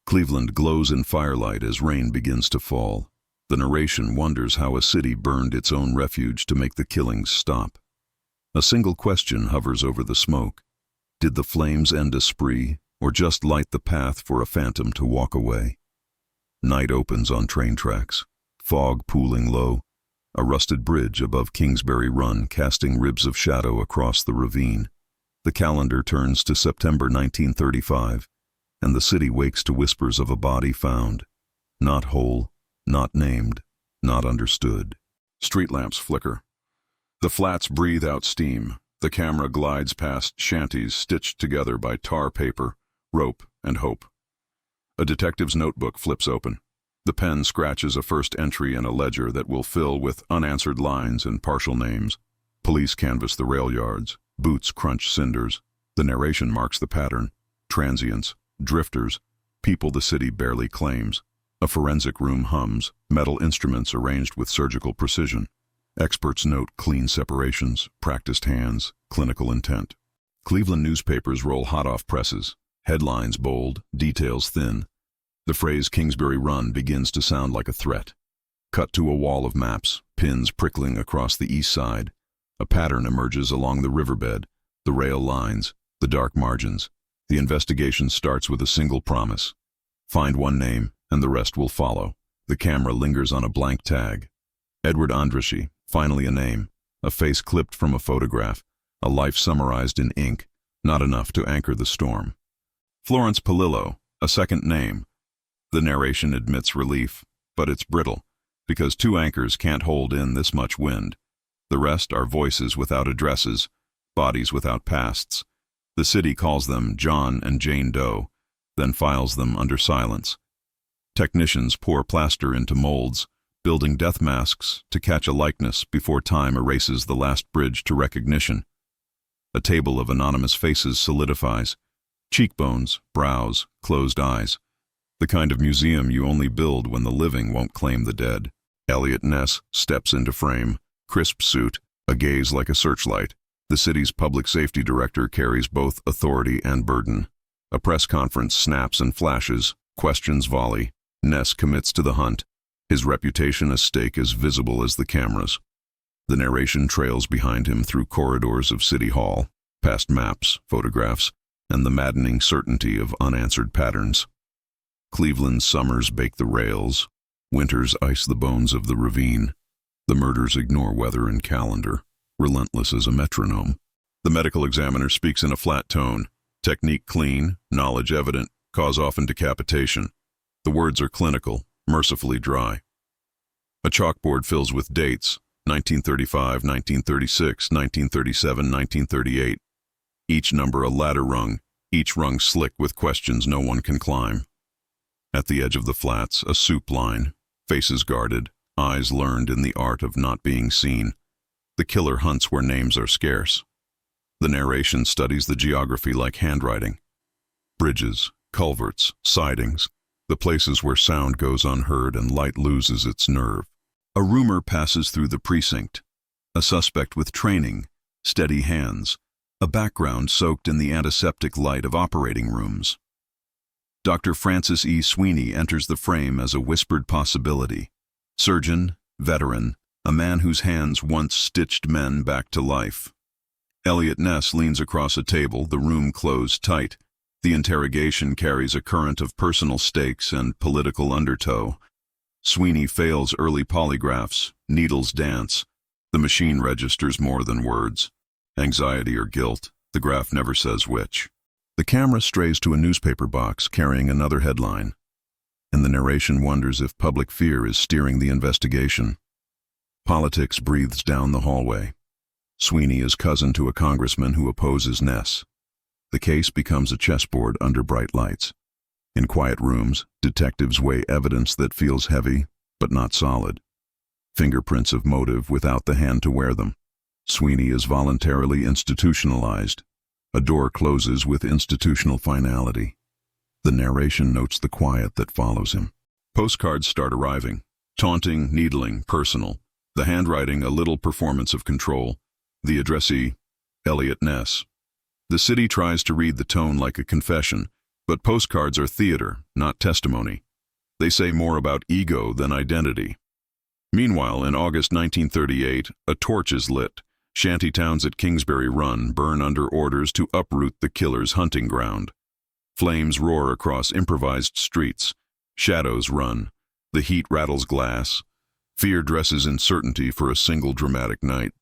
Cleveland glows in firelight as rain begins to fall. The narration wonders how a city burned its own refuge to make the killings stop. A single question hovers over the smoke. Did the flames end a spree, or just light the path for a phantom to walk away? Night opens on train tracks, fog pooling low, a rusted bridge above Kingsbury Run casting ribs of shadow across the ravine. The calendar turns to September 1935, and the city wakes to whispers of a body found, not whole, not named, not understood. Street lamps flicker. The flats breathe out steam. The camera glides past shanties stitched together by tar paper, rope, and hope. A detective's notebook flips open. The pen scratches a first entry in a ledger that will fill with unanswered lines and partial names. Police canvass the rail yards. Boots crunch cinders. The narration marks the pattern. Transients, drifters, people the city barely claims. A forensic room hums, metal instruments arranged with surgical precision. Experts note clean separations, practiced hands, clinical intent. Cleveland newspapers roll hot off presses. Headlines bold, details thin. The phrase Kingsbury Run begins to sound like a threat. Cut to a wall of maps, pins prickling across the east side. A pattern emerges along the riverbed, the rail lines, the dark margins. The investigation starts with a single promise. Find one name, and the rest will follow. The camera lingers on a blank tag. Edward Andrassy, finally a name, a face clipped from a photograph, a life summarized in ink, not enough to anchor the storm. Florence Polillo, a second name. The narration admits relief, but it's brittle, because two anchors can't hold in this much wind. The rest are voices without addresses, bodies without pasts. The city calls them John and Jane Doe, then files them under silence. Technicians pour plaster into molds, building death masks to catch a likeness before time erases the last bridge to recognition. A table of anonymous faces solidifies. Cheekbones, brows, closed eyes. The kind of museum you only build when the living won't claim the dead. Eliot Ness steps into frame, crisp suit, a gaze like a searchlight. The city's public safety director carries both authority and burden. A press conference snaps and flashes, questions volley. Ness commits to the hunt, his reputation at stake as visible as the cameras. The narration trails behind him through corridors of City Hall, past maps, photographs, and the maddening certainty of unanswered patterns. Cleveland's summers bake the rails, winters ice the bones of the ravine. The murders ignore weather and calendar, relentless as a metronome. The medical examiner speaks in a flat tone, technique clean, knowledge evident, cause often decapitation. The words are clinical, mercifully dry. A chalkboard fills with dates, 1935, 1936, 1937, 1938. Each number a ladder rung, each rung slick with questions no one can climb. At the edge of the flats, a soup line, faces guarded, eyes learned in the art of not being seen. The killer hunts where names are scarce. The narration studies the geography like handwriting. Bridges, culverts, sidings, the places where sound goes unheard and light loses its nerve. A rumor passes through the precinct. A suspect with training, steady hands, a background soaked in the antiseptic light of operating rooms. Dr. Francis E. Sweeney enters the frame as a whispered possibility. Surgeon, veteran, a man whose hands once stitched men back to life. Eliot Ness leans across a table, the room closed tight. The interrogation carries a current of personal stakes and political undertow. Sweeney fails early polygraphs, needles dance. The machine registers more than words. Anxiety or guilt, the graph never says which. The camera strays to a newspaper box carrying another headline, and the narration wonders if public fear is steering the investigation. Politics breathes down the hallway. Sweeney is cousin to a congressman who opposes Ness. The case becomes a chessboard under bright lights. In quiet rooms, detectives weigh evidence that feels heavy, but not solid. Fingerprints of motive without the hand to wear them. Sweeney is voluntarily institutionalized. A door closes with institutional finality. The narration notes the quiet that follows him. Postcards start arriving. Taunting, needling, personal. The handwriting a little performance of control. The addressee, Eliot Ness. The city tries to read the tone like a confession, But postcards are theater, not testimony. They say more about ego than identity. Meanwhile, in August 1938, a torch is lit. Shantytowns at Kingsbury Run burn under orders to uproot the killer's hunting ground. Flames roar across improvised streets. Shadows run. The heat rattles glass. Fear dresses in certainty for a single dramatic night.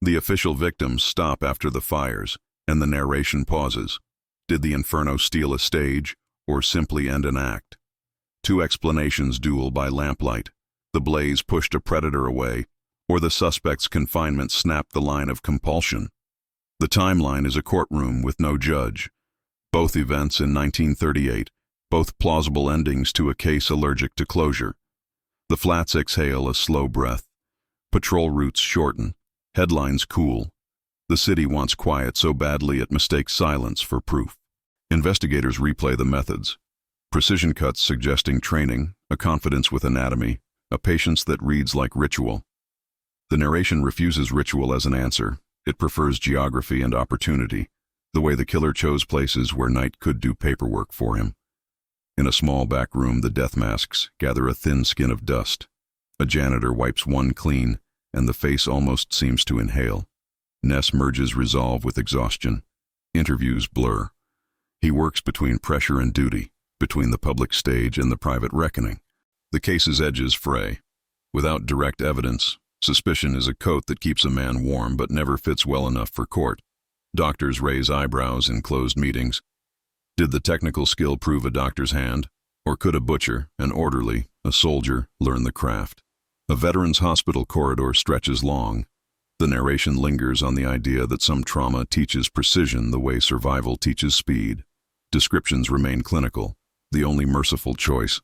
The official victims stop after the fires, and the narration pauses. Did the inferno steal a stage, or simply end an act? Two explanations duel by lamplight. The blaze pushed a predator away, or the suspect's confinement snapped the line of compulsion. The timeline is a courtroom with no judge. Both events in 1938, both plausible endings to a case allergic to closure. The flats exhale a slow breath. Patrol routes shorten. Headlines cool. The city wants quiet so badly it mistakes silence for proof. Investigators replay the methods. Precision cuts suggesting training, a confidence with anatomy, a patience that reads like ritual. The narration refuses ritual as an answer. It prefers geography and opportunity, the way the killer chose places where night could do paperwork for him. In a small back room, the death masks gather a thin skin of dust. A janitor wipes one clean, and the face almost seems to inhale. Ness merges resolve with exhaustion. Interviews blur. He works between pressure and duty, between the public stage and the private reckoning. The case's edges fray. Without direct evidence, suspicion is a coat that keeps a man warm but never fits well enough for court. Doctors raise eyebrows in closed meetings. Did the technical skill prove a doctor's hand? Or could a butcher, an orderly, a soldier learn the craft? A veteran's hospital corridor stretches long. The narration lingers on the idea that some trauma teaches precision the way survival teaches speed. Descriptions remain clinical, the only merciful choice.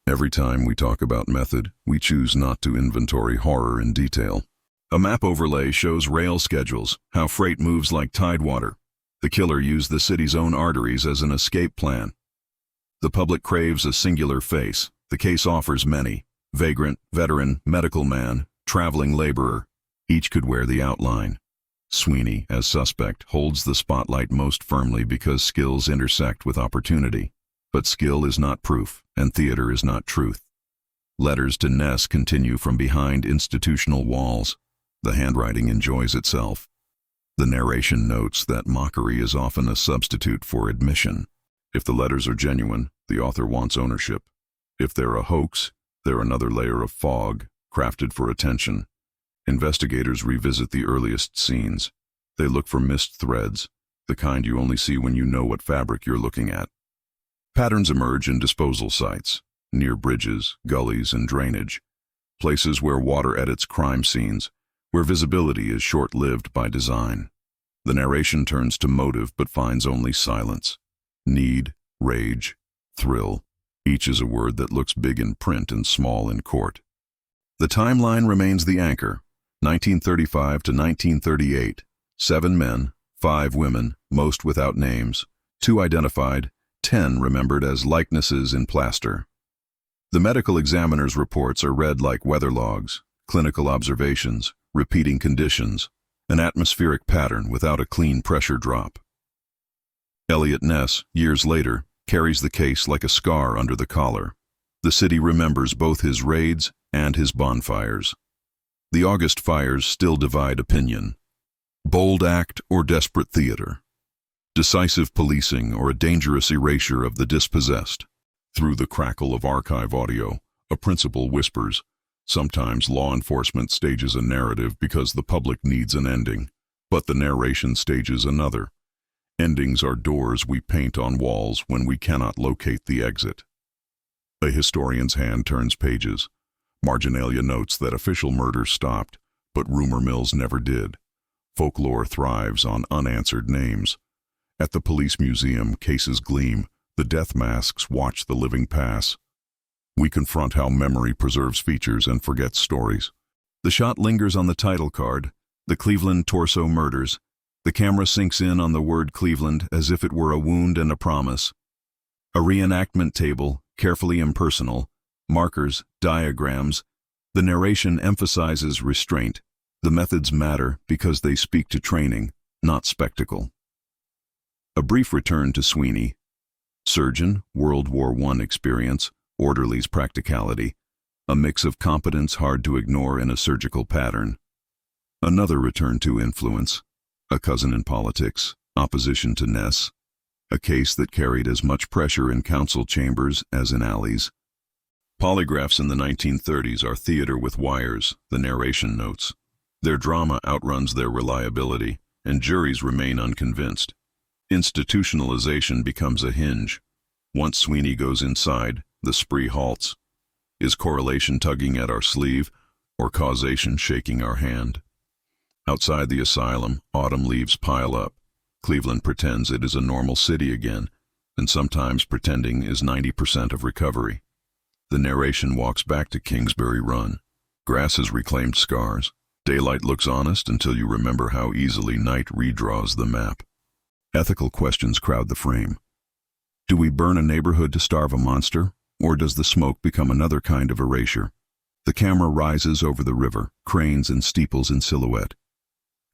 Every time we talk about method, we choose not to inventory horror in detail. A map overlay shows rail schedules, how freight moves like tidewater. The killer used the city's own arteries as an escape plan. The public craves a singular face. The case offers many. Vagrant, veteran, medical man, traveling laborer. Each could wear the outline. Sweeney, as suspect, holds the spotlight most firmly because skills intersect with opportunity. But skill is not proof, and theater is not truth. Letters to Ness continue from behind institutional walls. The handwriting enjoys itself. The narration notes that mockery is often a substitute for admission. If the letters are genuine, the author wants ownership. If they're a hoax, they're another layer of fog, crafted for attention. Investigators revisit the earliest scenes. They look for missed threads, the kind you only see when you know what fabric you're looking at. Patterns emerge in disposal sites, near bridges, gullies, and drainage, places where water edits crime scenes, where visibility is short-lived by design. The narration turns to motive but finds only silence. Need, rage, thrill, each is a word that looks big in print and small in court. The timeline remains the anchor, 1935 to 1938, 7 men, 5 women, most without names, 2 identified, 10 remembered as likenesses in plaster. The medical examiner's reports are read like weather logs, clinical observations, repeating conditions, an atmospheric pattern without a clean pressure drop. Eliot Ness, years later, carries the case like a scar under the collar. The city remembers both his raids and his bonfires. The August fires still divide opinion. Bold act or desperate theater. Decisive policing or a dangerous erasure of the dispossessed. Through the crackle of archive audio, a principal whispers. Sometimes law enforcement stages a narrative because the public needs an ending, but the narration stages another. Endings are doors we paint on walls when we cannot locate the exit. A historian's hand turns pages. Marginalia notes that official murder stopped, but rumor mills never did. Folklore thrives on unanswered names. At the police museum, cases gleam. The death masks watch the living pass. We confront how memory preserves features and forgets stories. The shot lingers on the title card, the Cleveland Torso Murders. The camera sinks in on the word Cleveland as if it were a wound and a promise. A reenactment table, carefully impersonal, markers, diagrams. The narration emphasizes restraint. The methods matter because they speak to training, not spectacle. A brief return to Sweeney. Surgeon, World War I experience, orderly's practicality, a mix of competence hard to ignore in a surgical pattern. Another return to influence, a cousin in politics, opposition to Ness, a case that carried as much pressure in council chambers as in alleys. Polygraphs in the 1930s are theater with wires, the narration notes. Their drama outruns their reliability, and juries remain unconvinced. Institutionalization becomes a hinge. Once Sweeney goes inside, the spree halts. Is correlation tugging at our sleeve, or causation shaking our hand? Outside the asylum, autumn leaves pile up. Cleveland pretends it is a normal city again, and sometimes pretending is 90% of recovery. The narration walks back to Kingsbury Run. Grass has reclaimed scars. Daylight looks honest until you remember how easily night redraws the map. Ethical questions crowd the frame. Do we burn a neighborhood to starve a monster, or does the smoke become another kind of erasure? The camera rises over the river, cranes and steeples in silhouette.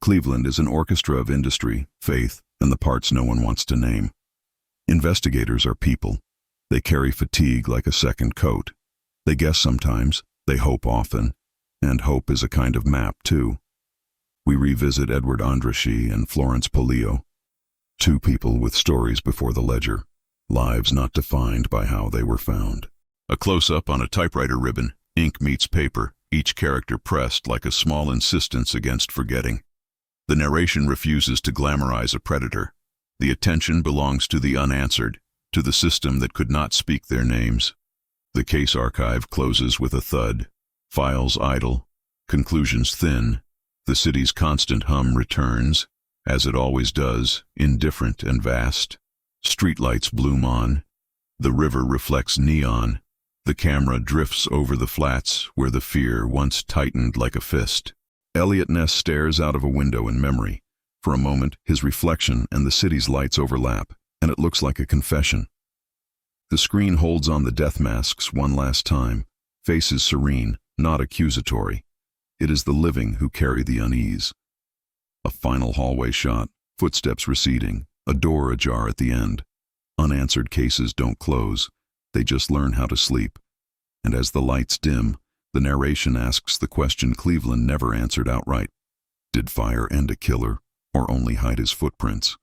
Cleveland is an orchestra of industry, faith, and the parts no one wants to name. Investigators are people. They carry fatigue like a second coat. They guess sometimes, they hope often, and hope is a kind of map too. We revisit Andrassy and Florence Polillo, two people with stories before the ledger, lives not defined by how they were found. A close-up on a typewriter ribbon, ink meets paper, each character pressed like a small insistence against forgetting. The narration refuses to glamorize a predator. The attention belongs to the unanswered, to the system that could not speak their names. The case archive closes with a thud. Files idle, conclusions thin. The city's constant hum returns, as it always does, indifferent and vast. Streetlights bloom on. The river reflects neon. The camera drifts over the flats where the fear once tightened like a fist. Eliot Ness stares out of a window in memory. For a moment, his reflection and the city's lights overlap, and it looks like a confession. The screen holds on the death masks one last time, faces serene, not accusatory. It is the living who carry the unease. A final hallway shot, footsteps receding, a door ajar at the end. Unanswered cases don't close, they just learn how to sleep. And as the lights dim, the narration asks the question Cleveland never answered outright. Did fire end a killer, or only hide his footprints?